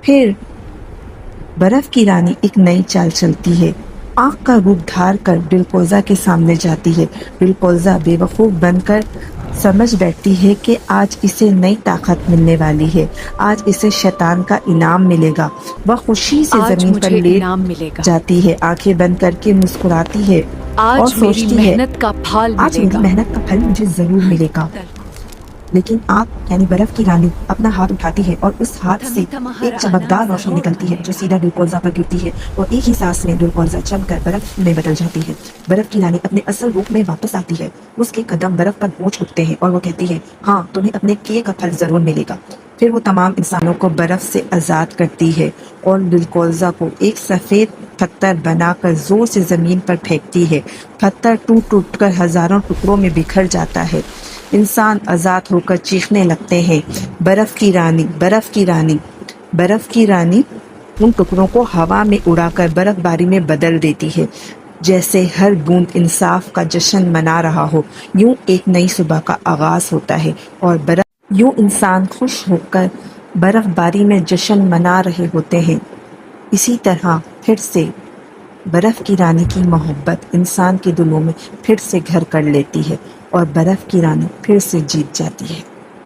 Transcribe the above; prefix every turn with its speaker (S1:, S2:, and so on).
S1: پھر برف کی رانی ایک نئی چال چلتی ہے، آنکھ کا روپ دھار کر ڈلکوزا کے سامنے جاتی ہے۔ ڈلکوزا بے وقوف بن کر سمجھ بیٹھتی ہے کہ آج اسے نئی طاقت ملنے والی ہے، آج اسے شیطان کا انعام ملے گا۔ وہ خوشی سے
S2: آج
S1: زمین پر
S2: مجھے
S1: لیٹ
S2: انعام ملے گا،
S1: جاتی ہے، آنکھیں بند کر کے مسکراتی ہے اور
S2: آج میری
S1: سوچتی ہے
S2: محنت کا پھل
S1: آج
S2: ملے
S1: میری
S2: گا۔
S1: محنت کا پھل مجھے ضرور ملے گا۔ لیکن آپ یعنی برف کی رانی اپنا ہاتھ اٹھاتی ہے اور اس ہاتھ سے ایک چمکدار روشنی نکلتی ہے جو سیدھا ڈلکوزا پر گرتی ہے اور ایک ہی سانس میں ڈلکوزا چم کر برف میں بدل جاتی ہے۔ برف کی رانی اپنے اصل روپ میں واپس آتی ہے، اس کے قدم برف پر بوجھ اٹھتے ہیں اور وہ کہتی ہے، ہاں تمہیں اپنے کیے کا پھل ضرور ملے گا۔ پھر وہ تمام انسانوں کو برف سے آزاد کرتی ہے اور ڈلکوزا کو ایک سفید پتھر بنا کر زور سے زمین پر پھینکتی ہے۔ پتھر ٹوٹ ٹوٹ کر ہزاروں ٹکڑوں میں بکھر جاتا ہے، انسان آزاد ہو کر چیخنے لگتے ہیں، برف کی رانی، برف کی رانی۔ برف کی رانی ان ٹکڑوں کو ہوا میں اڑا کر برف باری میں بدل دیتی ہے، جیسے ہر بوند انصاف کا جشن منا رہا ہو۔ یوں ایک نئی صبح کا آغاز ہوتا ہے اور یوں انسان خوش ہو کر برف باری میں جشن منا رہے ہوتے ہیں۔ اسی طرح پھر سے برف کی رانی کی محبت انسان کے دلوں میں پھر سے گھر کر لیتی ہے اور برف کی رانی پھر سے جیت جاتی ہے۔